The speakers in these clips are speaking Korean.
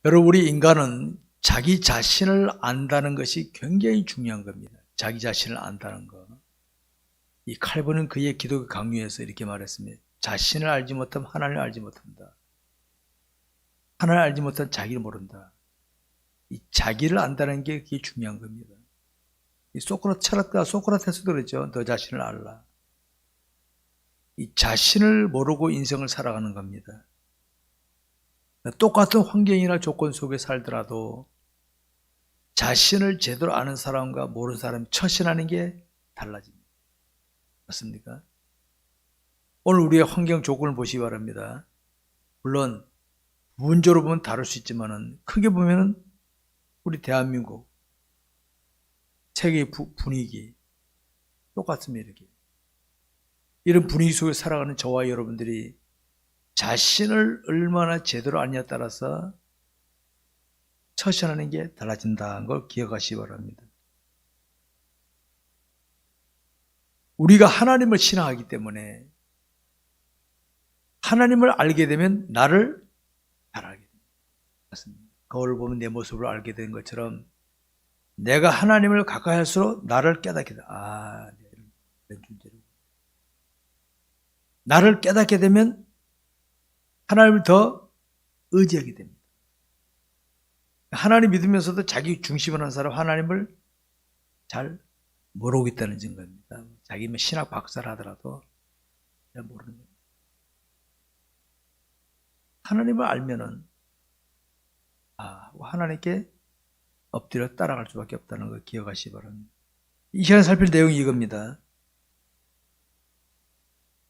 여러분, 우리 인간은 자기 자신을 안다는 것이 굉장히 중요한 겁니다. 자기 자신을 안다는 것. 이 칼빈은 그의 기독교 강요에서 이렇게 말했습니다. 자신을 알지 못하면 하나님을 알지 못한다. 하나님을 알지 못하면 자기를 모른다. 이 자기를 안다는 게 그게 중요한 겁니다. 이 소크라테스도 그랬죠. 너 자신을 알라. 이 자신을 모르고 인생을 살아가는 겁니다. 똑같은 환경이나 조건 속에 살더라도 자신을 제대로 아는 사람과 모르는 사람이 처신하는 게 달라집니다. 맞습니까? 오늘 우리의 환경 조건을 보시기 바랍니다. 물론 부분적으로 보면 다를 수 있지만 크게 보면 우리 대한민국 세계의 분위기 똑같습니다. 이렇게. 이런 분위기 속에 살아가는 저와 여러분들이 자신을 얼마나 제대로 아느냐에 따라서 처신하는 게 달라진다는 걸 기억하시기 바랍니다. 우리가 하나님을 신앙하기 때문에 하나님을 알게 되면 나를 잘 알게 됩니다. 맞습니다. 거울을 보면 내 모습을 알게 된 것처럼 내가 하나님을 가까이 할수록 나를 깨닫게 돼. 이런 존재로. 나를 깨닫게 되면 하나님을 더 의지하게 됩니다. 하나님 믿으면서도 자기 중심을 하는 사람 하나님을 잘 모르고 있다는 증거입니다. 자기는 신학 박사를 하더라도 잘 모르는 겁니다. 하나님을 알면은 하나님께 엎드려 따라갈 수밖에 없다는 걸 기억하시기 바랍니다. 이 시간에 살필 내용이 이겁니다.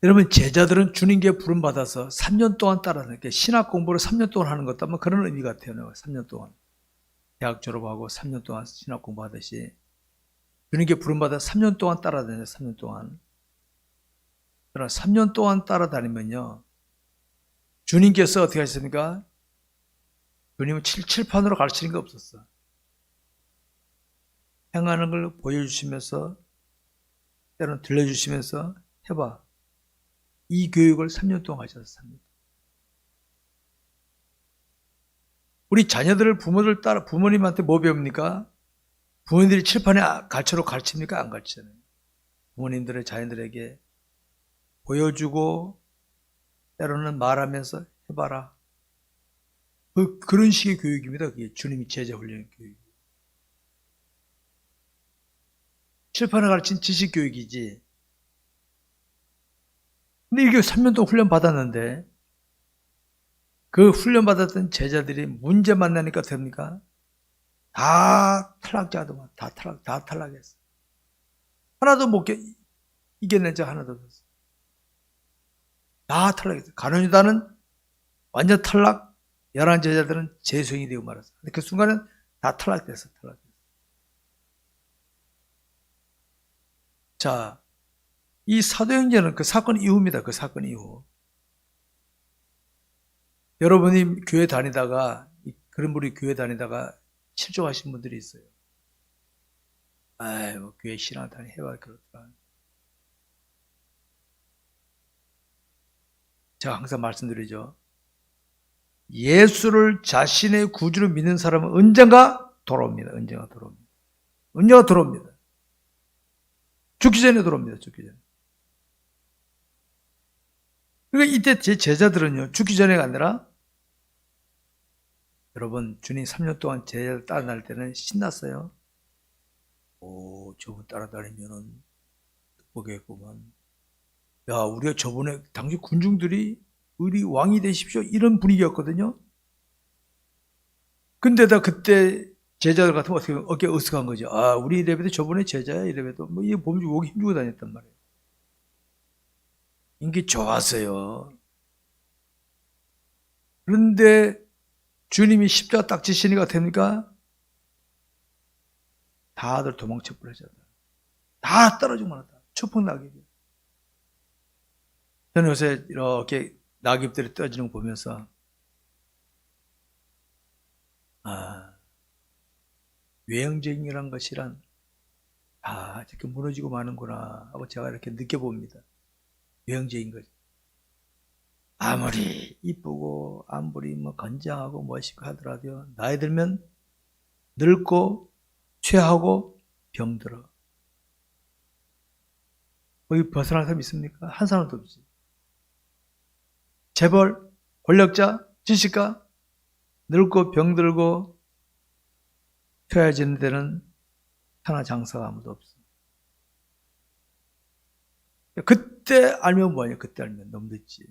여러분, 제자들은 주님께 부름받아서 3년 동안 따라다니까 신학 공부를 3년 동안 하는 것도 아마 그런 의미 같아요. 3년 동안. 대학 졸업하고 3년 동안 신학 공부하듯이 주님께 부름받아 3년 동안 따라다녀요. 3년 동안. 그러나 3년 동안 따라다니면요. 주님께서 어떻게 하셨습니까? 주님은 칠판으로 가르치는 게 없었어. 행하는 걸 보여주시면서 때로는 들려주시면서 해봐. 이 교육을 3년 동안 하셨습니다. 우리 자녀들을 부모님한테 뭐 배웁니까? 부모님들이 칠판에 가르칩니까? 안 가르치잖아요. 부모님들의 자녀들에게 보여주고 때로는 말하면서 해봐라. 그런 식의 교육입니다. 그게 주님이 제자 훈련 교육. 칠판에 가르친 지식 교육이지. 근데 이게 3년 동안 훈련 받았는데 그 훈련 받았던 제자들이 문제 만나니까 됩니까? 다 탈락자더만. 다 탈락했어. 하나도 못 이겨낸 자 하나도 없었어. 다 탈락했어. 가룟유다는 완전 탈락. 11 제자들은 재수행이 되고 말았어. 근데 그 순간은 다 탈락됐어. 자, 이 사도행전은 그 사건 이후입니다. 그 사건 이후. 여러분이 교회 다니다가 그런 분이 교회 다니다가 실족하신 분들이 있어요. 뭐 교회 신앙 다니 해봐 그렇더라. 제가 항상 말씀드리죠. 예수를 자신의 구주로 믿는 사람은 언젠가 돌아옵니다. 언젠가 돌아옵니다. 죽기 전에 돌아옵니다. 죽기 전에. 그러니까 이때 제 제자들은요. 죽기 전에가 아니라 여러분 주님 3년 동안 제자를 따라다닐 때는 신났어요. 저분 따라다니면은 보겠구만. 야, 우리가 저번에 당시 군중들이 우리 왕이 되십시오 이런 분위기였거든요. 근데다 그때 제자들 같으면 어떻게 어깨 으쓱한 거죠. 우리 이래봬도 저번에 제자야 이래봬도 뭐 이게 몸 주고 힘주고 다녔단 말이에요. 인기 좋았어요. 그런데 주님이 십자가 딱 지시니까 됩니까? 다들 도망쳐 버리잖아요. 다 떨어지고 말았다. 추풍 낙엽이. 저는 요새 이렇게 낙엽들이 떨어지는 거 보면서 외형적이란 것이란 이렇게 무너지고 마는구나 하고 제가 이렇게 느껴봅니다. 외형적인 거죠. 아무리 이쁘고 아무리 뭐 건장하고 멋있고 하더라도 나이 들면 늙고 취하고 병들어. 거기 벗어날 사람 있습니까? 한 사람도 없지. 재벌, 권력자, 지식가 늙고 병들고 퇴해지는 데는 하나 장사가 아무도 없어. 그때 알면 뭐하냐? 그때 알면 너무 늦지.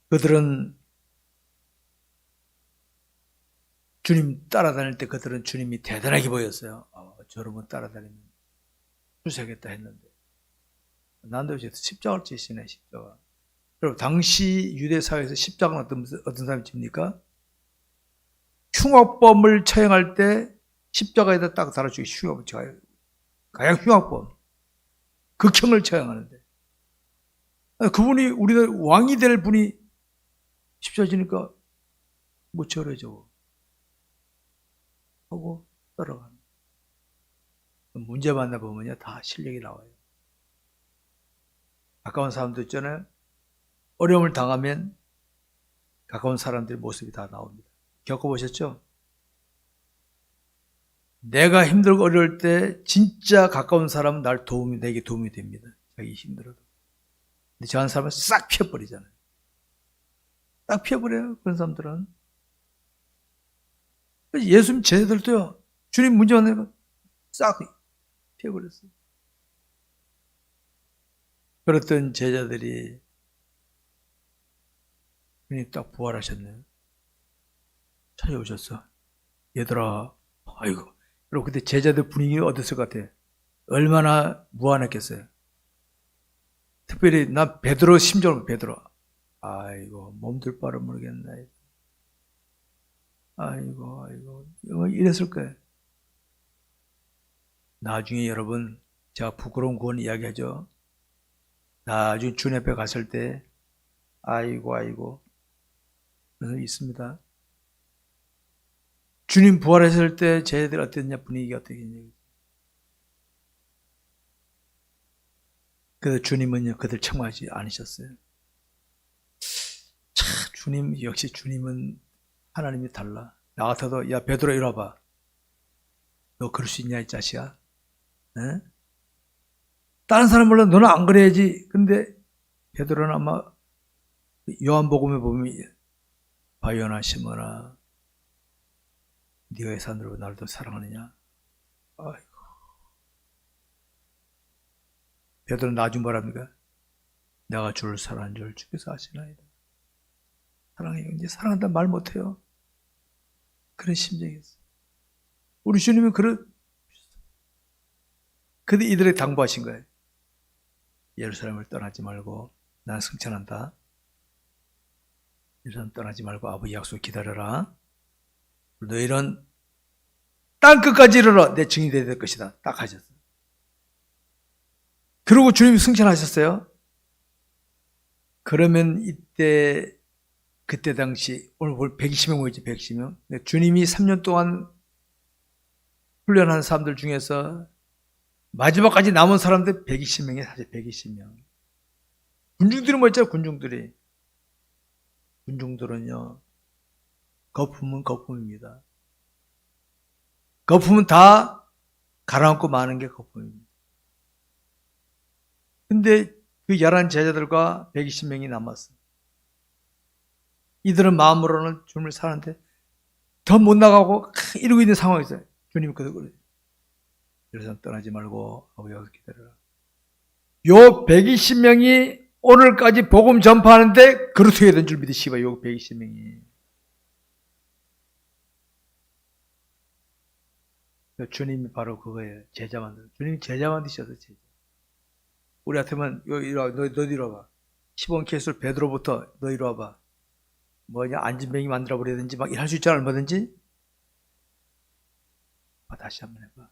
그들은 주님 따라다닐 때 그들은 주님이 대단하게 보였어요. 저러면 따라다니면 출세하겠다 했는데 난도 십자가를 지시네. 십자가. 여러분 당시 유대 사회에서 십자가는 어떤 사람이 집니까? 흉악범을 처형할 때 십자가에다 딱 달아주기 가장 흉악범 극형을 처형하는데 그분이 우리가 왕이 될 분이 십자가 지니까 못 저래죠 하고 따라가는. 문제 만나보면요 다 실력이 나와요. 가까운 사람도 있잖아요. 어려움을 당하면 가까운 사람들의 모습이 다 나옵니다. 겪어보셨죠? 내가 힘들고 어려울 때 진짜 가까운 사람은 내게 도움이 됩니다. 자기 힘들어도. 근데 저 한 사람은 싹 피해버리잖아요. 딱 피해버려요. 그런 사람들은. 예수님 제자들도요. 주님 문제 만나면 싹 피해버렸어요. 그랬던 제자들이 주님 딱 부활하셨네요. 찾아오셨어. 얘들아, 아이고. 여러분 그때 제자들 분위기가 어땠을 것 같아요? 얼마나 무안했겠어요? 특별히 나 베드로 심정으로 베드로. 아이고 몸둘 바를 모르겠네. 아이고 이랬을 거예요. 나중에 여러분 제가 부끄러운 구원 이야기하죠. 나중에 주님 앞에 갔을 때 아이고 그래서 있습니다. 주님 부활했을 때 쟤들 어땠냐 분위기가 어땠냐. 그래서 주님은요 그들 청하지 않으셨어요. 참 주님 역시 주님은 하나님이 달라. 나 같아도 야 베드로 이리 와봐. 너 그럴 수 있냐 이 자식아. 에? 다른 사람 몰라 너는 안 그래야지. 근데 베드로는 아마 요한복음에 보면 바요나 시몬아 네가 이 산으로 나를 더 사랑하느냐. 아이고. 베드로는 나중 뭐랍니까? 내가 주를 사랑하는 줄 주께서 아시나이다. 사랑해요. 이제 사랑한다 말 못해요. 그런 심정이었어요. 우리 주님은 근데 이들에게 당부하신 거예요. 예루살렘을 떠나지 말고 난 승천한다. 예루살렘 떠나지 말고 아버지 약속 기다려라. 너희는 땅 끝까지 이르러 내 증인이 될 것이다. 딱 하셨어요. 그리고 주님이 승천하셨어요. 그러면 그때 당시 오늘 120명 모였지 120명. 주님이 3년 동안 훈련한 사람들 중에서 마지막까지 남은 사람들 120명이 사실 120명. 군중들이 뭐였죠? 군중들은요. 거품은 거품입니다. 거품은 다 가라앉고 마는 게 거품입니다. 근데 그 11 제자들과 120명이 남았어요. 이들은 마음으로는 주님을 사는데 더 못 나가고 이러고 있는 상황이었어요. 주님이 그러고 그래서 떠나지 말고 아버지 여기서 기다려라. 요 120명이 오늘까지 복음 전파하는데 그렇게 된 줄 믿으시고 요 120명이 주님이 바로 그거예요. 제자 만들어. 주님이 제자 만드셔서 제자. 우리 같으면 너 이리 와봐. 시몬 케이스를 베드로부터 너 이리 와봐. 뭐냐 안진뱅이 만들어 버리든지 막 할 수 있잖아 얼마든지. 다시 한번 해봐.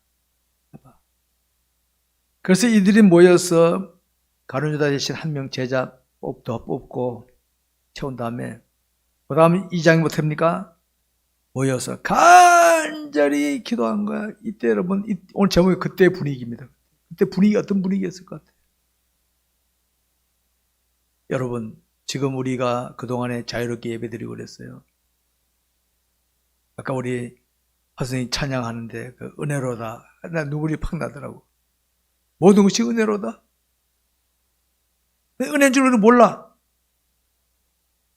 그래서 이들이 모여서 가룟유다 대신 한 명 제자 더 뽑고 채운 다음에 그 다음 2장이 못합니까? 모여서 간절히 기도한 거야. 이때 여러분 오늘 제목이 그때의 분위기입니다. 그때 분위기가 어떤 분위기였을 것 같아요? 여러분, 지금 우리가 그동안에 자유롭게 예배드리고 그랬어요. 아까 우리 화선생님 찬양하는데 그 은혜로다. 나 눈물이 팍 나더라고. 모든 것이 은혜로다. 은혜인 줄 우리는 몰라.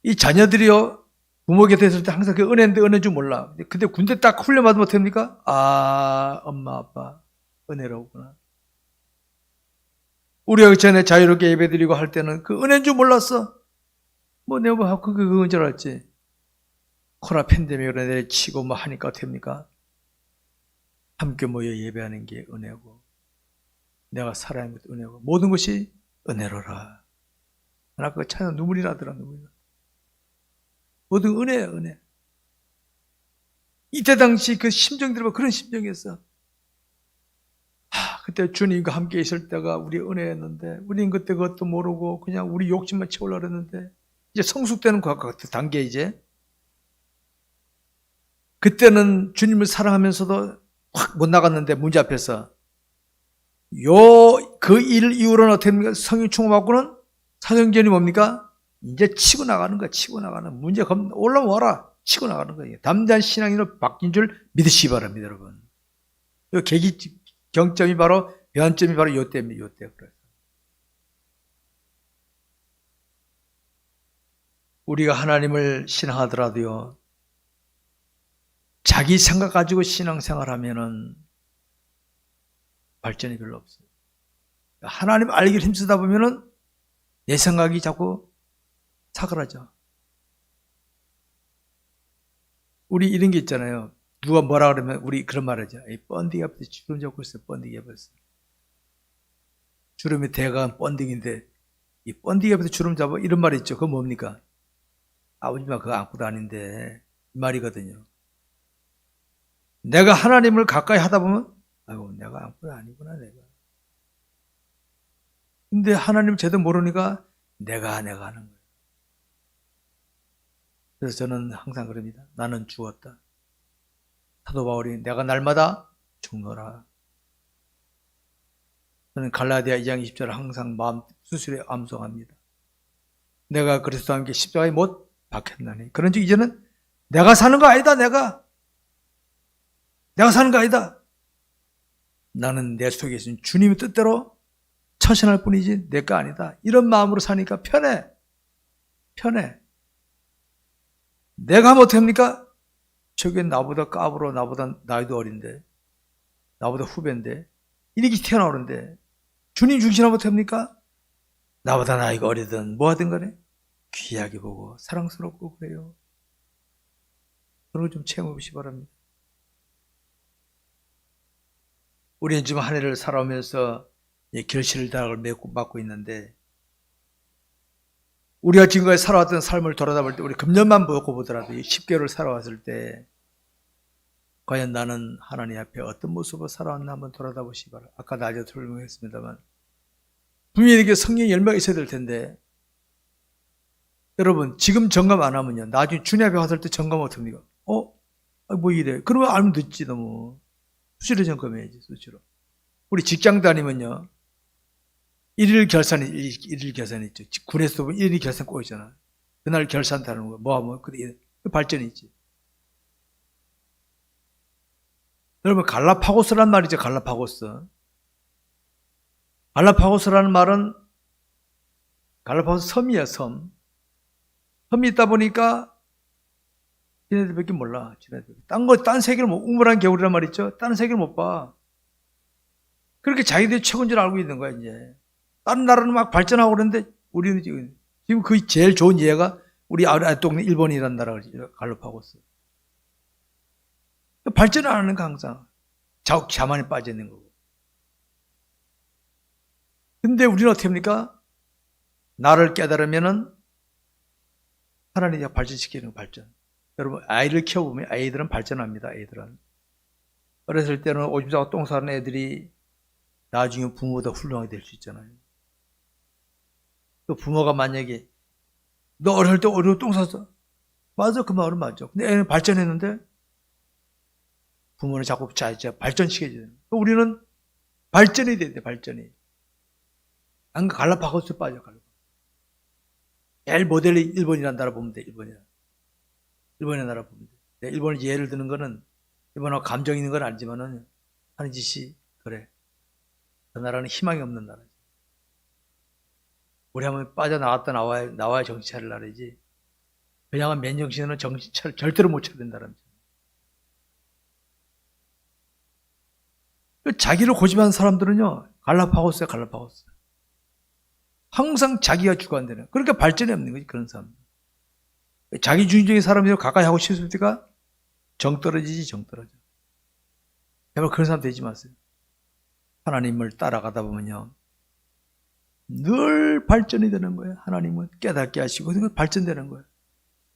이 자녀들이요, 부모 곁에 있을 때 항상 그 은혜인데 은혜인 줄 몰라. 근데 군대 딱 훈련 받으면 어떡합니까? 아, 엄마, 아빠, 은혜로구나. 우리가 전에 자유롭게 예배드리고 할 때는 그 은혜인 줄 몰랐어. 뭐 내가 뭐 그건 줄 알았지. 코로나 팬데믹으로 내리치고 뭐 하니까 어떡합니까? 함께 모여 예배하는 게 은혜고, 내가 살아있는 것도 은혜고, 모든 것이 은혜로라. 나 그거 찾아 눈물이 나더라, 눈물이 나. 모든 은혜야, 은혜. 이때 당시 그 심정들은 그런 심정이었어. 그때 주님과 함께 있을 때가 우리 은혜였는데, 우리는 그때 그것도 모르고 그냥 우리 욕심만 채우려고 했는데, 이제 성숙되는 것 같은 단계 이제. 그때는 주님을 사랑하면서도 확 못 나갔는데, 문제 앞에서. 그 일 이후로는 어떻게 합니까? 성령 충만받고는 사도행전이 뭡니까? 이제 치고 나가는 거야, 치고 나가는. 문제 올라오면 와라. 치고 나가는 거예요. 담대한 신앙인으로 바뀐 줄 믿으시기 바랍니다, 여러분. 이 계기, 경점이 바로, 변점이 바로 요때입니다, 요때. 우리가 하나님을 신앙하더라도요, 자기 생각 가지고 신앙생활 하면은 발전이 별로 없어요. 하나님 알기를 힘쓰다 보면은 내 생각이 자꾸 사그라져. 우리 이런 게 있잖아요. 누가 뭐라 그러면 우리 그런 말 하죠. 번데기 앞에서 주름 잡고 있어요. 번데기 앞에서. 주름이 대강한 번데기인데 이 번데기 앞에서 주름 잡아 이런 말이 있죠. 그건 뭡니까? 아버지만 그거 안고 다니는데 이 말이거든요. 내가 하나님을 가까이 하다 보면 아이고 내가 안고 다니구나 내가. 근데 하나님 제대로 모르니까 내가 하는 거예요. 그래서 저는 항상 그럽니다. 나는 죽었다. 사도 바울이 내가 날마다 죽노라. 저는 갈라디아 2장 20절을 항상 마음 수술에 암송합니다. 내가 그리스도와 함께 십자가에 못 박혔나니. 그런즉 이제는 내가 사는 거 아니다. 내가 사는 거 아니다. 나는 내 속에 있는 주님의 뜻대로 처신할 뿐이지 내 거 아니다. 이런 마음으로 사니까 편해. 내가 하면 어떡합니까? 저게 나보다 까불어, 나보다 나이도 어린데, 나보다 후배인데, 이렇게 튀어나오는데, 주님 중심하면 어떡합니까? 나보다 나이가 어리든 뭐하든 간에 귀하게 보고 사랑스럽고 그래요. 그런 걸 좀 체험해 보시기 바랍니다. 우리는 지금 한 해를 살아오면서 결실을 맡고 있는데, 우리가 지금까지 살아왔던 삶을 돌아다 볼 때, 우리 금년만 보고 보더라도 10개월을 살아왔을 때, 과연 나는 하나님 앞에 어떤 모습으로 살아왔나 한번 돌아다 보시기 바랍니다. 아까 낮에 설명했습니다만, 분명히 이게 성령의 열매가 있어야 될 텐데, 여러분, 지금 점검 안 하면요, 나중에 주님 앞에 왔을 때 점검 어떻습니까? 뭐 이래. 그러면 알면 늦지, 너무. 수시로 점검해야지, 수시로. 우리 직장 다니면요, 일일 결산이 있죠. 군에서 보면 일일 결산 꼭 있잖아. 그날 결산하는 거, 뭐 하면, 발전이 있지. 여러분, 갈라파고스란 말이죠, 갈라파고스. 갈라파고스라는 말은, 갈라파고스 섬이야, 섬. 섬이 있다 보니까, 지네들밖에 몰라, 딴 세계를 우물한 겨울이란 말 있죠? 다른 세계를 못 봐. 그렇게 자기들이 최고인 줄 알고 있는 거야, 이제. 다른 나라는 막 발전하고 그러는데, 우리는 지금 그 제일 좋은 예가 우리 아랫동네 일본이라는 나라가 갈라파고스. 발전을 안 하는 거 항상. 자만에 빠져 있는 거고. 근데 우리는 어떻게 합니까? 나를 깨달으면은 하나님이 발전시키는 거, 발전. 여러분, 아이를 키워보면 아이들은 발전합니다, 아이들은. 어렸을 때는 오줌 싸고 똥 싸는 애들이 나중에 부모보다 훌륭하게 될 수 있잖아요. 또 부모가 만약에 너 어릴 때 어려워 똥 쌌어. 맞아, 그 말은 맞아. 근데 애는 발전했는데 부모는 자꾸 발전시켜줘야 돼. 우리는 발전이 돼야 돼, 발전이. 안 갈라파고스 빠져, 갈라파고스. 제일 모델이 일본이라는 나라 보면 돼. 일본의 나라 보면 돼. 내가 일본을 예를 드는 거는 일본하고 감정 있는 건 알지만은 하는 짓이 그래. 그 나라는 희망이 없는 나라지. 우리 한번 빠져나왔다 나와야 정신 차릴 나라지. 그냥 맨정신은 정신 절대로 못 차리는 나라입니다. 자기를 고집하는 사람들은요, 갈라파고스야, 갈라파고스. 항상 자기가 주관되는. 그러니까 발전이 없는 거지, 그런 사람들. 자기주의적인 사람들이 가까이 하고 싶을 때가 정 떨어지지, 정 떨어져. 제발 그런 사람 되지 마세요. 하나님을 따라가다 보면요, 늘 발전이 되는 거예요. 하나님은 깨닫게 하시고, 발전되는 거예요.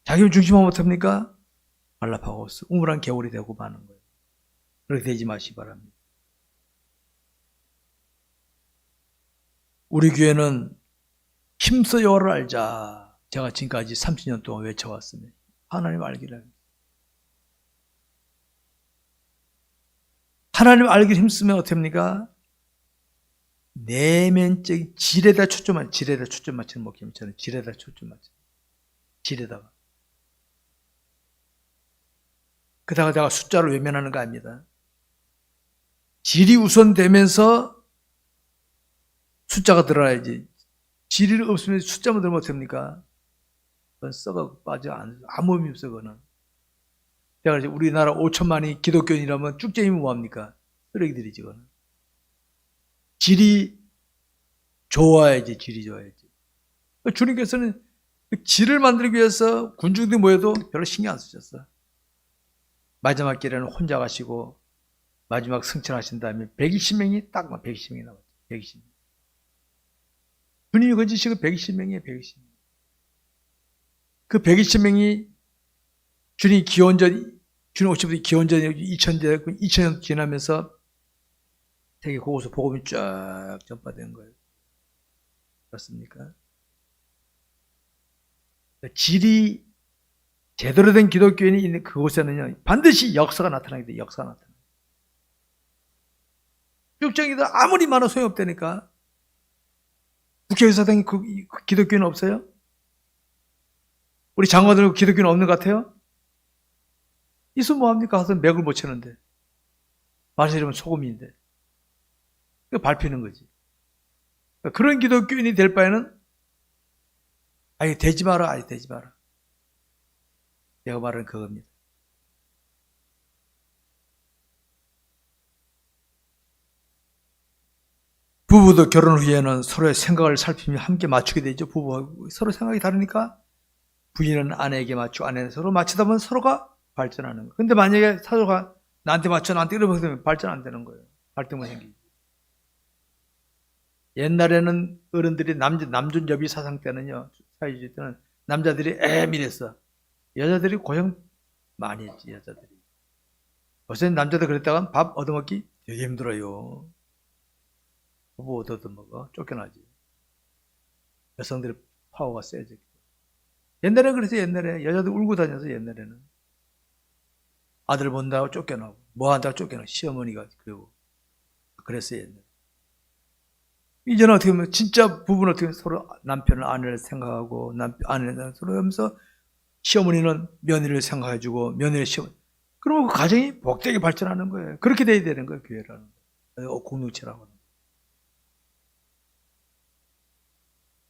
자기를 중심하면 어떡합니까? 갈라파고스, 우물한 겨울이 되고 마는 거예요. 그렇게 되지 마시기 바랍니다. 우리 교회는 힘써 여호와를 알자. 제가 지금까지 30년 동안 외쳐왔습니다. 하나님 알기를. 하나님 알기를 힘쓰면 어떻습니까? 내면적인 질에다 초점 맞추는 목회입니다. 저는 질에다 초점 맞추는. 질에다가. 그다가 내가 숫자를 외면하는 거 아닙니다. 질이 우선되면서 숫자가 들어야지. 질이 없으면 숫자만 들으면 어떡합니까? 그건 썩어 빠져 아무 의미 없어 그거는. 제가 이제 우리나라 5천만이 기독교인이라면 쭉쟁이면 뭐합니까? 쓰레기들이지 그거는. 질이 좋아야지, 질이 좋아야지. 주님께서는 그 질을 만들기 위해서 군중들이 모여도 별로 신경 안 쓰셨어. 마지막 길에는 혼자 가시고 마지막 승천하신 다음에 120명이 딱 120명이 나왔죠. 120명. 주님이 건지시고 120명이에요. 120명. 그 120명이 주님 기원전, 주님 오시부터 기원전이 2000년 지나면서 세계 곳곳에 복음이 쫙 전파된 거예요. 그렇습니까? 질이 제대로 된 기독교인이 있는 그곳에는요, 반드시 역사가 나타나게 돼요. 역사가 나타나요. 쭉쟁이들 아무리 많아 소용없다니까. 국회의사당이 그 기독교인 없어요? 우리 장관들 기독교인 없는 것 같아요? 있으면 뭐합니까? 가서 맥을 못 치는데. 마시려면 소금인데. 밟히는 거지. 그런 기독교인이 될 바에는 아예 되지 마라, 아예 되지 마라. 내가 말하는 그겁니다. 부부도 결혼 후에는 서로의 생각을 살피며 함께 맞추게 되죠. 부부하고 서로 생각이 다르니까 부인은 아내에게 맞추고 아내는 서로 맞추다 보면 서로가 발전하는 거예요. 근데 만약에 서로가 나한테 맞춰 나한테 이러면 발전 안 되는 거예요. 갈등만 생기죠. 옛날에는 어른들이 남존여비 사상 때는요, 사회주의 때는 남자들이 애밀했어. 여자들이 고생 많이 했지, 여자들이. 요새는 남자들 그랬다가 밥 얻어먹기 되게 힘들어요. 부부 얻어먹어. 쫓겨나지. 여성들의 파워가 세죠. 옛날에 그래서 옛날에 여자들 울고 다녀서 옛날에는. 아들 본다고 쫓겨나고, 뭐 한다고 쫓겨나고, 시어머니가 그러고. 그랬어요, 옛날에. 이제는 어떻게 보면 진짜 부부는 어떻게 서로 남편을 아내를 생각하고 아내는 서로 하면서 시어머니는 며느리를 생각해주고 며느리 시어머니 그러면 그 가정이 복되게 발전하는 거예요. 그렇게 돼야 되는 거예요. 교회라는 거예요. 공동체라고 하는 거예요.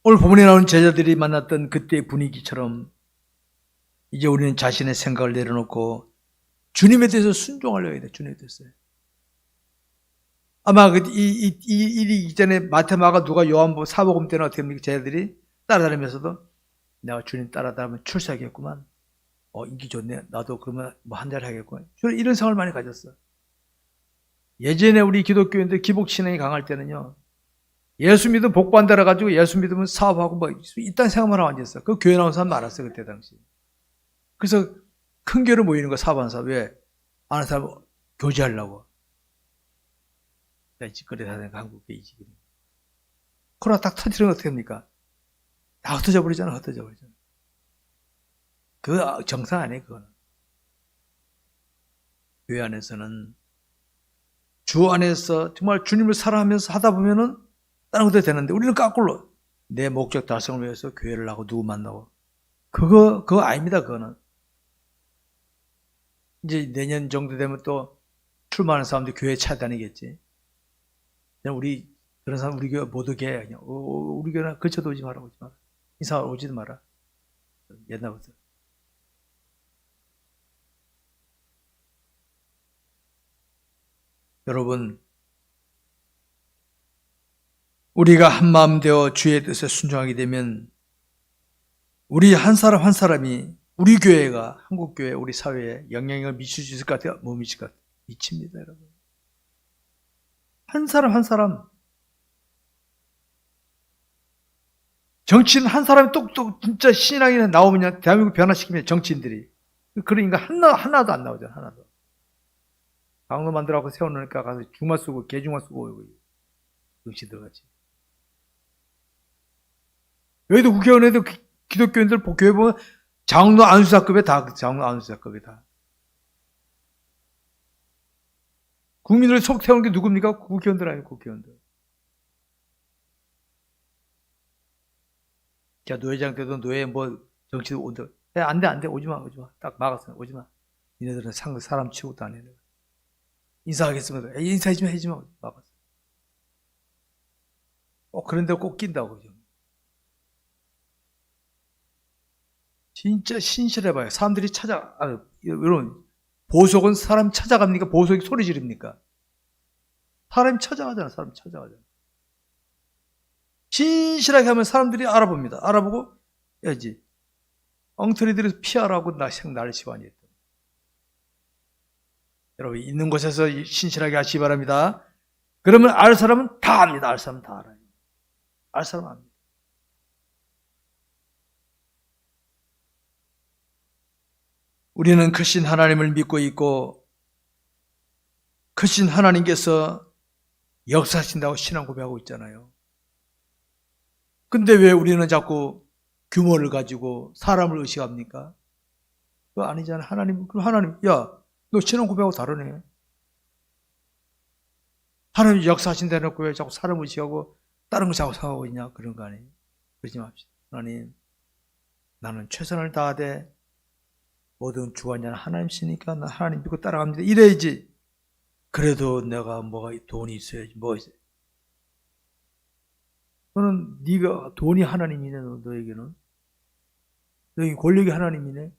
오늘 본문에 나오는 제자들이 만났던 그때의 분위기처럼 이제 우리는 자신의 생각을 내려놓고 주님에 대해서 순종하려고 해야 돼요. 주님에 대해서. 아마 이 일이 이전에 마테마가 누가 요한복음 사복음 때는 어떻게 합니까? 제자들이 따라다니면서도 내가 주님 따라다니면 출세하겠구만. 인기 좋네. 나도 그러면 뭐 한 달 하겠구만. 주로 이런 생각을 많이 가졌어. 예전에 우리 기독교인들 기복신앙이 강할 때는요. 예수 믿으면 복 받는다 가지고 예수 믿으면 사업하고 뭐 이딴 생각만 하고 앉았어. 그 교회 나온 사람 많았어. 그때 당시. 그래서 큰 교회로 모이는 거 사업하는 사람. 왜? 아는 사람 교제하려고. 짓거리 사는 한국의 이 시기. 코로나 딱 터지면 어떻게 합니까? 다 흩어져 버리잖아, 흩어져 버리잖아. 그거 정상 아니에요, 그거는. 교회 안에서는 주 안에서 정말 주님을 사랑하면서 하다 보면은 다른 것도 되는데 우리는 거꾸로 내 목적 달성을 위해서 교회를 하고 누구 만나고 그거 아닙니다. 그거는 이제 내년 정도 되면 또 출마하는 사람들이 교회에 찾아다니겠지. 그냥 그런 사람 우리 교회 못 오게 그냥 우리 교회나 근처도 오지 마라. 인사 오지도 마라. 옛날부터. 여러분, 우리가 한마음 되어 주의 뜻에 순종하게 되면 우리 한 사람 한 사람이 우리 교회가 한국교회 우리 사회에 영향을 미칠 수 있을 것 같아요? 못 미칠 것 같아요? 미칩니다, 여러분. 한 사람 한 사람. 정치인 한 사람이 똑똑 진짜 신앙이 나오면 대한민국 변화시키면 정치인들이. 그러니까 하나도 안 나오잖아. 하나도. 강로 만들어갖고 세워놓으니까 가서 중마 쓰고 개중마 쓰고 정치 들어가지. 여기도 국회의원에도 기독교인들 교회 보면 장로 안수사급에 다 장로 안수사급에 다. 국민을 속 태우는 게 누굽니까? 국회의원들 아니에요, 국회의원들. 자, 노회장 때도 노회 정치도 온다. 안 돼, 오지 마. 딱 막았어, 오지 마. 니네들은 사람 치우고도 안 해. 인사하겠습니다. 인사하지 마. 막았어. 그런데 꼭 낀다고. 진짜 신실해봐요. 사람들이 여러분, 보석은 사람 찾아갑니까? 보석이 소리 지릅니까? 사람이 찾아가잖아, 신실하게 하면 사람들이 알아봅니다. 알아보고, 야지. 엉터리들에서 피하라고 나를 시원히 했다. 여러분, 있는 곳에서 신실하게 하시기 바랍니다. 그러면 알 사람은 다 압니다. 알 사람은 다 알아요. 알 사람은 압니다. 우리는 크신 하나님을 믿고 있고 크신 하나님께서 역사하신다고 신앙 고백하고 있잖아요. 근데 왜 우리는 자꾸 규모를 가지고 사람을 의식합니까? 그거 아니잖아. 하나님, 야, 너 신앙 고백하고 다르네. 하나님이 역사하신다 해놓고 왜 자꾸 사람 의식하고 다른 거 자꾸 생각하고 있냐? 그런 거 아니에요. 그러지 맙시다. 하나님, 나는 최선을 다하되 모든 주관자는 하나님이시니까 나 하나님 믿고 따라갑니다. 이래야지. 그래도 내가 돈이 있어야지. 있어요. 너는 네가 돈이 하나님이네. 너에게는. 너에게 권력이 하나님이네.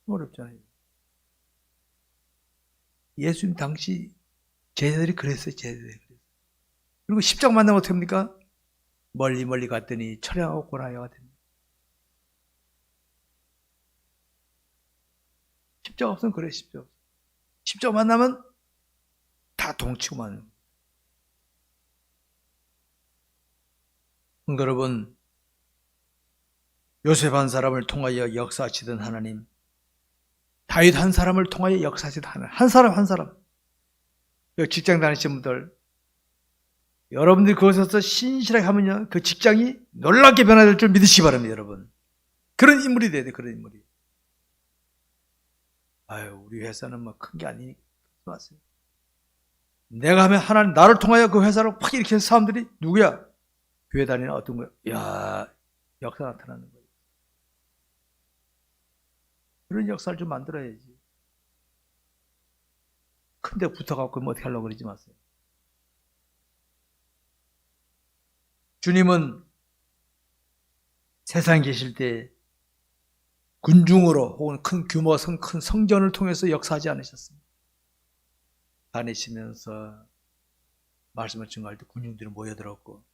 어렵잖아요. 예수님 당시 제자들이 그랬어요. 그리고 십자가 만나면 어떻게 합니까? 멀리 갔더니 철야하고 고라야가 됩니다. 십자가 없으면 그래. 십자가 만나면 다 동치고 마는. 여러분, 요셉 한 사람을 통하여 역사하시던 하나님, 다윗 한 사람을 통하여 역사하시던 하나님, 한 사람. 직장 다니시는 분들, 여러분들이 그곳에서 신실하게 하면요, 그 직장이 놀랍게 변화될 줄 믿으시기 바랍니다, 여러분. 그런 인물이 돼야 돼, 그런 인물이. 우리 회사는 큰 게 아니니까. 맞아요. 내가 하면 하나님, 나를 통하여 그 회사를 확 일으키는 사람들이 누구야? 교회 다니는 어떤 거야? 야, 역사 나타나는 거예요. 그런 역사를 좀 만들어야지. 큰데 붙어갖고 어떻게 하려고 그러지 마세요. 주님은 세상에 계실 때 군중으로 혹은 큰 규모, 큰 성전을 통해서 역사하지 않으셨습니다. 다니시면서 말씀을 증거할 때 군중들이 모여들었고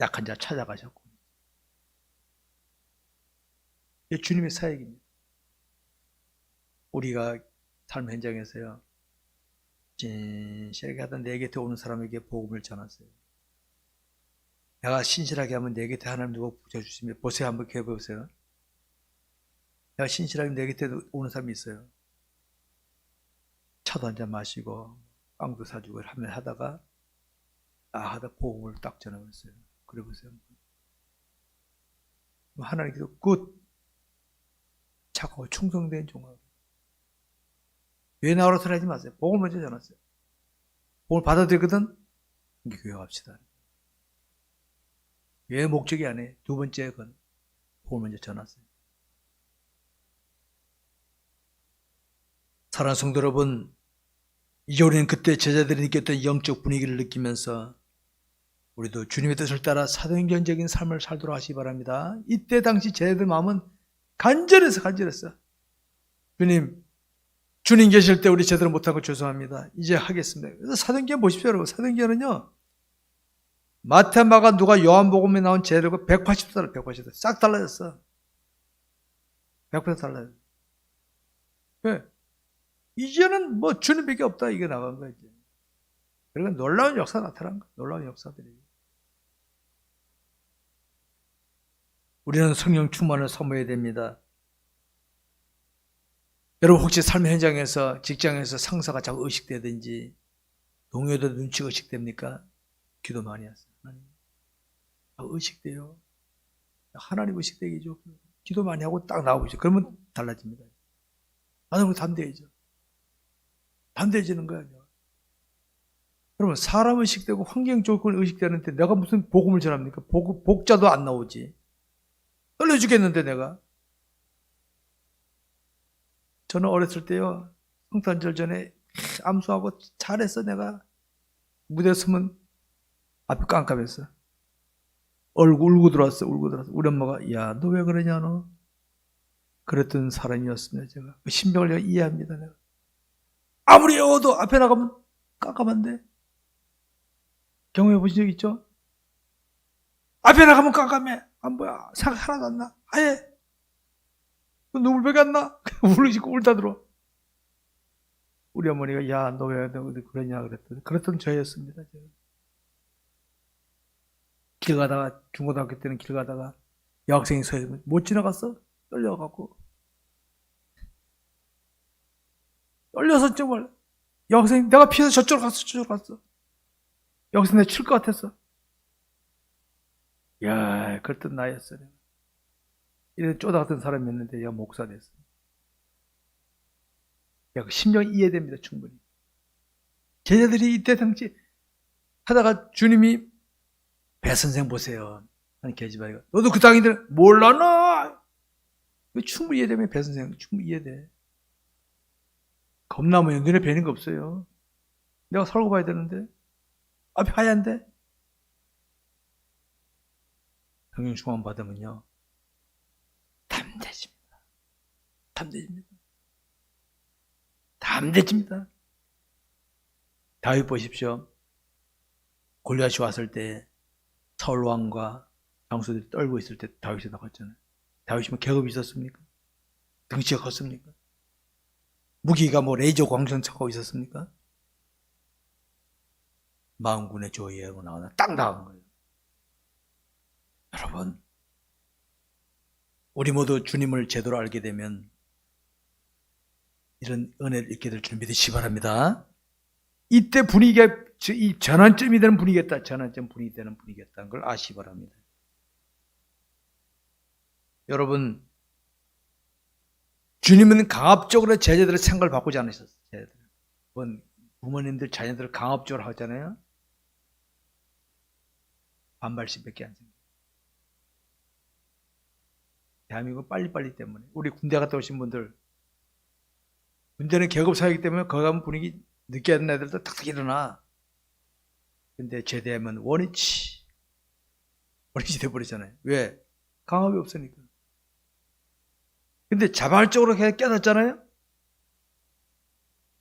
약한 자 찾아가셨고 이게 주님의 사역입니다. 우리가 삶 현장에서요 진실하게 하던 내 곁에 오는 사람에게 복음을 전하세요. 내가 신실하게 하면 내 곁에 하나님 누가 붙여주시면 보세요. 한번 해보세요. 내가 신실하게 내 곁에 오는 사람이 있어요. 차도 한잔 마시고 빵도 사주고 하다가 하다 복음을 딱 전하고 있어요. 그래 보세요. 하나님께서 굿 착하고 충성된 종아. 왜 나오라 소리 하지 마세요. 복음을 먼저 전하세요. 복음을 받아들이거든? 이제 교회 갑시다. 왜 목적이 아니에요? 두 번째 건 복음을 먼저 전하세요. 사랑하는 성도 여러분, 이제 우리는 그때 제자들이 느꼈던 영적 분위기를 느끼면서 우리도 주님의 뜻을 따라 사도행전적인 삶을 살도록 하시기 바랍니다. 이때 당시 제자들 마음은 간절했어. 주님 계실 때 우리 제대로 못한 거 죄송합니다. 이제 하겠습니다. 그래서 사도행전 보십시오, 여러분. 사도행전은요, 마태, 마가, 누가, 요한복음에 나온 제자들과 180도 달라, 180도. 싹 달라졌어. 180도 달라졌어. 왜? 이제는 뭐 주님밖에 없다, 이게 나간 거지. 그러니까 놀라운 역사가 나타난 거야. 놀라운 역사들이. 우리는 성령 충만을 사모해야 됩니다. 여러분 혹시 삶의 현장에서, 직장에서 상사가 자꾸 의식되든지 동료들 눈치가 의식됩니까? 기도 많이 하세요. 하나님, 의식돼요. 하나님 의식되게 해줘. 기도 많이 하고 딱 나오죠. 그러면 달라집니다. 나는 담대해져. 담대해지는 거야. 그러면 사람 의식되고 환경 조건 의식되는데 내가 무슨 복음을 전합니까? 복자도 안 나오지. 떨려 죽겠는데 내가. 저는 어렸을 때요, 성탄절 전에 암수하고 잘했어. 내가 무대 서면 앞이 깜깜했어. 울고 들어왔어. 우리 엄마가, 야, 너 왜 그러냐 너. 그랬던 사람이었습니다. 제가 그 심정을 제가 이해합니다. 내가 아무리 외워도 앞에 나가면 깜깜한데. 경험해 보신 적 있죠? 앞에 나가면 깜깜해. 안 보여. 생각 하나도 안 나. 아예. 눈물밖에 안 나. 울고 울다 들어. 우리 어머니가, 야, 너 왜 그러냐 그랬던 저였습니다. 제가. 길 가다가, 중고등학교 때는 길 가다가 여학생이 서 있으면 못 지나갔어? 떨려갖고. 떨려서 정말 여학생이 내가 피해서 저쪽으로 갔어. 여기서 내가 칠 것 같았어. 야, 그랬던 나였어. 이런 쪼다 같은 사람이었는데 야, 목사 됐어. 야, 그 심정이 이해됩니다. 충분히. 제자들이 이때 당시 하다가 주님이, 배 선생 보세요 하는 계집아이가, 너도 그 당이들 몰라 너. 충분히 이해되면 배 선생 충분히 이해돼. 겁나면 눈에 뵈는 거 없어요. 내가 살고 봐야 되는데 앞이 하얀데. 성령 충만 받으면요 담대집니다. 다윗 보십시오. 골리앗이 왔을 때 사울 왕과 장수들이 떨고 있을 때 다윗이 나갔잖아요. 다윗이 뭐 계급이 있었습니까? 등치가 컸습니까? 무기가 뭐 레이저 광선차고 있었습니까? 마흔군의 조이하고 나오나 딱 나간 거예요. 여러분, 우리 모두 주님을 제대로 알게 되면 이런 은혜를 잊게 될 줄 믿으시기 바랍니다. 이때 분위기가 이 전환점이 되는 분위기였다. 전환점 분위기 되는 분위기였다는 걸 아시기 바랍니다. 여러분, 주님은 강압적으로 제자들의 생각을 바꾸지 않으셨어요. 부모님들 자녀들을 강압적으로 하잖아요. 반발심밖에 안 생겨요. 대한민국 빨리빨리 때문에. 우리 군대 갔다 오신 분들, 군대는 계급사회이기 때문에 거기 가면 분위기 늦게 하는 애들도 탁탁 일어나. 근데 제대하면 원위치 돼버리잖아요. 왜? 강압이 없으니까. 근데 자발적으로 깨닫잖아요.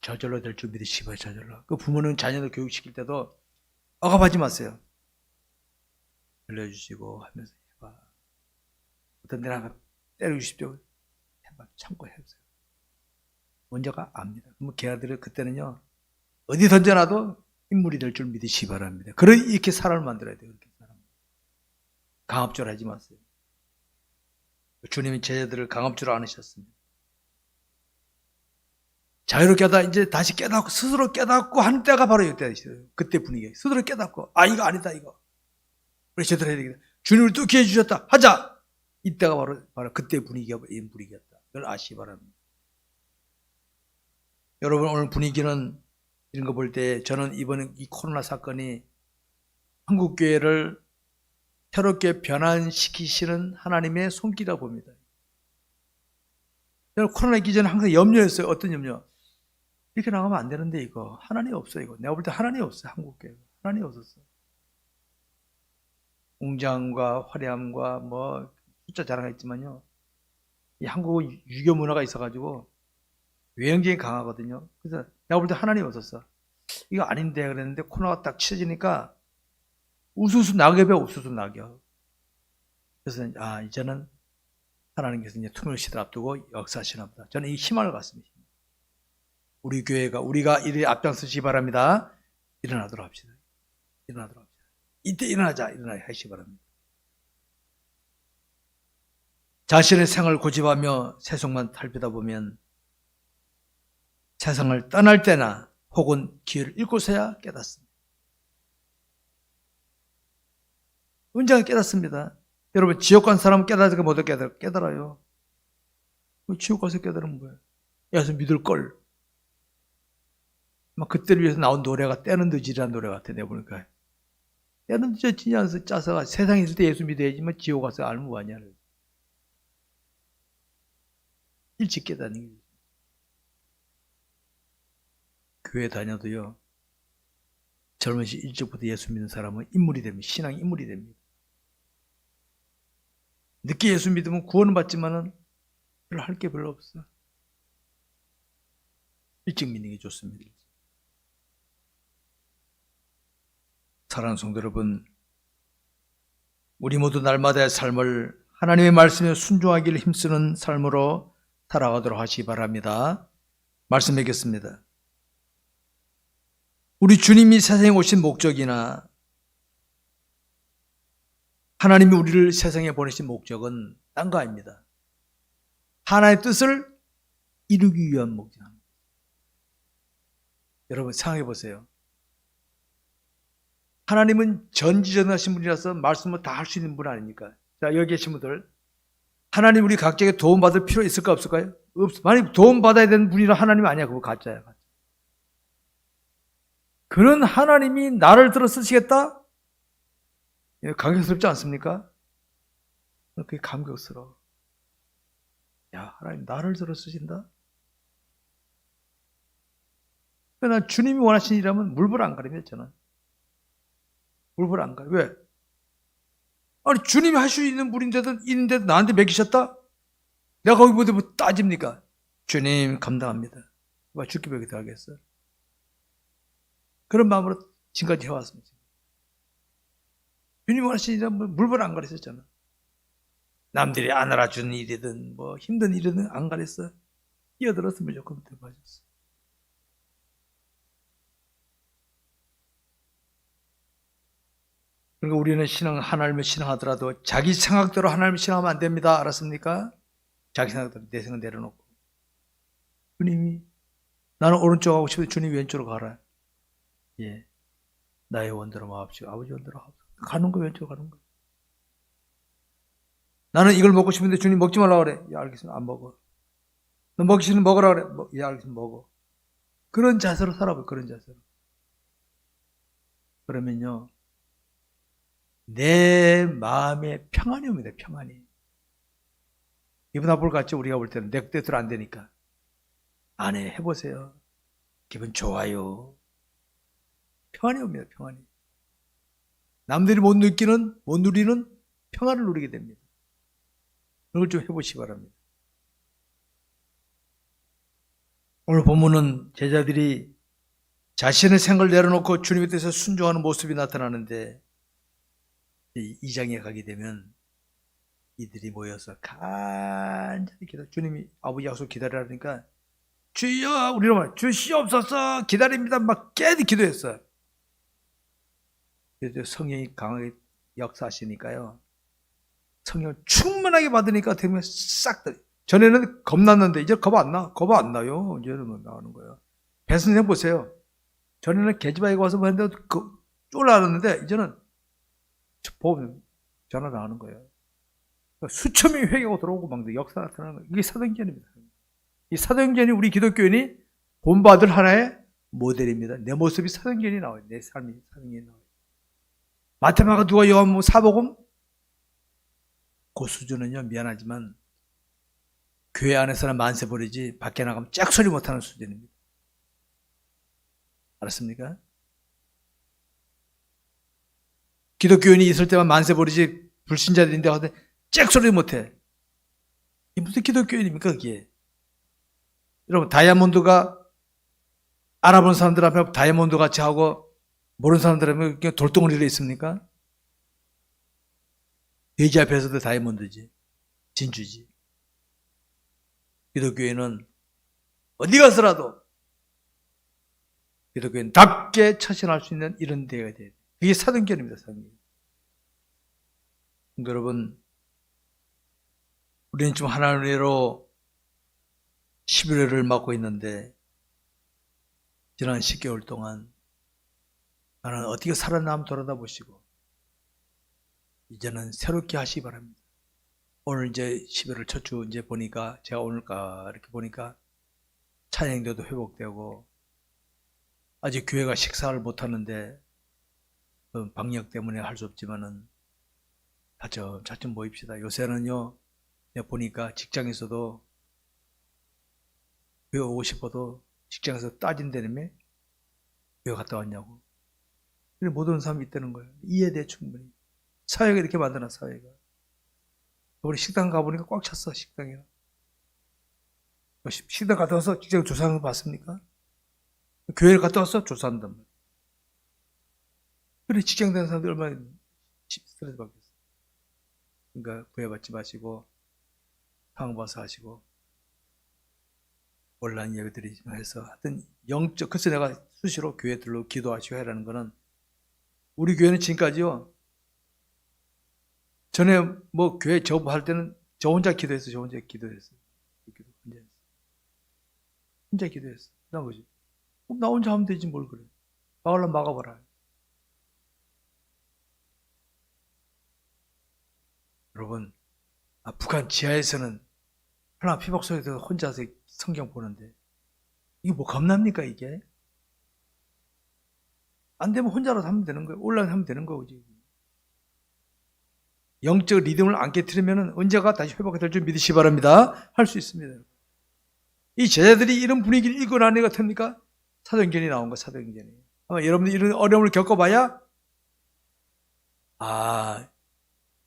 저절로 될 줄 믿으시기 바랍니다. 저절로. 그 부모는 자녀들 교육시킬 때도 억압하지 마세요. 들려주시고 하면서 해봐. 어떤 데나 때리고 싶죠. 해봐. 참고 해보세요. 먼저가 압니다. 그러면 걔네들은 그때는요, 어디 던져놔도 인물이 될 줄 믿으시기 바랍니다. 이렇게 사람을 만들어야 돼요. 이렇게 사람. 강압적으로 하지 마세요. 주님이 제자들을 강압적으로 안 하셨습니다. 자유롭게 하다 이제 다시 깨닫고, 스스로 깨닫고 하는 때가 바로 이때 있어요. 그때 분위기. 스스로 깨닫고, 이거 아니다, 이거. 우리 제대로 해야 되겠다. 주님을 또 기회 주셨다. 하자! 이때가 바로 그때 분위기가 이 분위기였다. 그걸 아시기 바랍니다. 여러분, 오늘 분위기는 이런 거 볼 때 저는 이번에 이 코로나 사건이 한국교회를 새롭게 변환시키시는 하나님의 손길이라고 봅니다. 저는 코로나 있기 전에 항상 염려했어요. 어떤 염려? 이렇게 나가면 안 되는데 이거 하나님 없어. 이거 내가 볼 때 하나님 없어. 한국교회 하나님 없었어. 웅장함과 화려함과 뭐 숫자 자랑했지만요, 이 한국은 유교 문화가 있어가지고 외형적이 강하거든요. 그래서 내가 볼 때 하나님 없었어. 이거 아닌데 그랬는데 코로나가 딱 치러지니까 우수수 낙엽이야. 우수수 낙엽. 그래서 이제는 하나님께서 이제 투명 시대를 앞두고 역사하시나 보다. 저는 이 희망을 갖습니다. 우리 교회가 우리가 이를 앞장서시기 바랍니다. 일어나도록 합시다. 일어나도록 합시다. 이때 일어나자. 하시기 바랍니다. 자신의 생을 고집하며 세상만 살피다 보면 세상을 떠날 때나 혹은 기회를 잃고서야 깨닫습니다. 언젠가 깨닫습니다. 여러분, 지옥 간 사람은 깨달을까 못 깨달아요. 지옥 가서 깨달으면 뭐예요? 예수 믿을 걸. 막 그때를 위해서 나온 노래가 때는 늦으리라는 노래 같아, 내가 보니까. 때는 늦어지지 않아서 짜서 세상에 있을 때 예수 믿어야지만 지옥 가서 알면 뭐하냐. 일찍 깨닫는 게. 교회 다녀도요, 젊은 시 일찍부터 예수 믿는 사람은 인물이 됩니다. 신앙이 인물이 됩니다. 늦게 예수 믿으면 구원은 받지만은 별로 할 게 별로 없어. 일찍 믿는 게 좋습니다. 사랑하는 성도 여러분, 우리 모두 날마다의 삶을 하나님의 말씀에 순종하기를 힘쓰는 삶으로 살아가도록 하시기 바랍니다. 말씀 맺겠습니다. 우리 주님이 세상에 오신 목적이나 하나님이 우리를 세상에 보내신 목적은 딴 거 아닙니다. 하나님의 뜻을 이루기 위한 목적입니다. 여러분 생각해 보세요. 하나님은 전지전능하신 분이라서 말씀을 다 할 수 있는 분 아닙니까? 자, 여기 계신 분들, 하나님 우리 각자에게 도움받을 필요 있을까 없을까요? 만약 도움받아야 되는 분이라 하나님 아니야. 그거 가짜야. 그런 하나님이 나를 들어 쓰시겠다? 감격스럽지 않습니까? 그게 감격스러워. 야, 하나님 나를 들어 쓰신다? 그러나 주님이 원하신 일이라면 물불 안 가리면 저는. 물불 안 가려. 왜? 아니, 주님이 할 수 있는 분인데도 나한테 맡기셨다? 내가 거기 뭐 따집니까? 주님 감당합니다. 왜 죽기 배기 들어가겠어? 그런 마음으로 지금까지 해왔습니다. 주님 원하신 일이라면 물불 안 가렸었잖아. 남들이 안 알아주는 일이든 뭐 힘든 일이든 안 가렸어. 끼어들어서 무조건 대박이었어. 그러니까 우리는 하나님을 신앙하더라도 자기 생각대로 하나님을 신앙하면 안 됩니다. 알았습니까? 자기 생각대로 내 생각 내려놓고. 주님이 나는 오른쪽 가고 싶은데 주님이 왼쪽으로 가라. 예, 나의 원대로 마옵시고 아버지 원대로 하옵소서. 가는 거 왼쪽으로 가는 거. 나는 이걸 먹고 싶은데 주님 먹지 말라 그래. 야, 알겠습니다. 안 먹어. 너 먹기 싫으면 먹으라 그래. 야, 알겠습니다. 먹어. 그런 자세로 살아봐요. 그런 자세로. 그러면요, 내 마음에 평안이 옵니다. 평안이. 기분 나쁠 것 같죠? 우리가 볼 때는 내 뜻대로 안 되니까. 안 해. 해보세요. 기분 좋아요. 평안이 옵니다. 평안이. 남들이 못 누리는 평안을 누리게 됩니다. 그걸 좀 해보시기 바랍니다. 오늘 본문은 제자들이 자신의 생각을 내려놓고 주님의 뜻에 순종하는 모습이 나타나는데, 2장에 가게 되면 이들이 모여서 간절히 기다려. 주님이 아버지 약속 기다리라니까 주여, 우리로 말 주시옵소서 기다립니다. 막 깨디 기도했어요. 그래서 성령이 강하게 역사하시니까요, 성령을 충만하게 받으니까 되면 싹 다. 전에는 겁났는데 이제 겁 안 나. 겁 안 나요. 이제는 뭐 나오는 거예요. 배선생 보세요. 전에는 계집아이가 와서 뭐 했는데 쫄라하는데 이제는 보면 전화 나오는 거예요. 수천 명이 회개하고 들어오고 막 역사가 나타나는 거예요. 이게 사도행전입니다. 이 사도행전이 우리 기독교인이 본받을 하나의 모델입니다. 내 모습이 사도행전이 나와요. 내 삶이 사도행전이 나와요. 마태마가 누가 요한 사복음 그 수준은요, 미안하지만 교회 안에서는 만세 부리지 밖에 나가면 짝소리 못하는 수준입니다. 알았습니까? 기독교인이 있을 때만 만세 부리지 불신자들인데 하는데 짝소리 못해. 이게 무슨 기독교인입니까 그게? 여러분 다이아몬드가 알아본 사람들 앞에 다이아몬드 같이 하고 모르는 사람들 앞에 돌덩어리로 있습니까? 돼지 앞에서도 다이아몬드지. 진주지. 기독교인은 어디 가서라도 기독교인답게 처신할 수 있는 이런 데가 돼야 돼. 그게 사등교회입니다. 사등교회. 여러분, 우리는 지금 하나님 은혜로 11회를 맞고 있는데 지난 10개월 동안 나는 어떻게 살았나 돌아다보시고 이제는 새롭게 하시기 바랍니다. 오늘 이제 11월 첫 주 이제 보니까 제가 오늘까 이렇게 보니까 찬양대도 회복되고 아직 교회가 식사를 못 하는데 방역 때문에 할 수 없지만은 차츰 모입시다. 요새는요 내가 보니까 직장에서도 교회 오고 싶어도 직장에서 따진다며 교회 갔다 왔냐고. 못 오는 사람이 있다는 거예요. 이해돼 충분히. 사회가 이렇게 만드나 사회가. 우리 식당 가보니까 꽉 찼어 식당이랑. 식당 갔다 와서 직장 조사하는 거 봤습니까? 교회를 갔다 와서 조사한단 말이야. 그래 직장 다니는 사람들 얼마나 스트레스 받겠어. 그러니까 구애받지 마시고 상황 봐서 하시고 온라인 예배들이 해서 하여튼 영적 그래서 내가 수시로 교회들로 기도하시고 해라는 거는 우리 교회는 지금까지요 전에 뭐 교회 접할 때는 저 혼자 기도했어. 혼자 기도했어. 그런 거지. 나 혼자 하면 되지 뭘 그래. 막으려면 막아봐라. 여러분, 북한 지하에서는 하나 피박 속에서 혼자서 성경 보는데 이게 뭐 겁납니까 이게? 안 되면 혼자라도 하면 되는 거예요. 온라인 하면 되는 거지. 영적 리듬을 안 깨트리면 언제가 다시 회복이 될 줄 믿으시기 바랍니다. 할 수 있습니다. 이 제자들이 이런 분위기를 이끌어낸 것 같습니까? 사도행전이 나온 거 사도행전이. 아마 여러분들 이런 어려움을 겪어봐야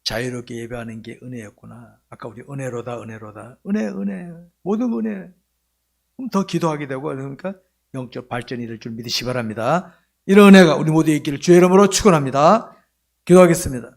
자유롭게 예배하는 게 은혜였구나. 아까 우리 은혜로다. 은혜. 모든 은혜. 그럼 더 기도하게 되고 그러니까 영적 발전이 될 줄 믿으시기 바랍니다. 이런 은혜가 우리 모두에 있기를 주의 이름으로 축원합니다. 기도하겠습니다.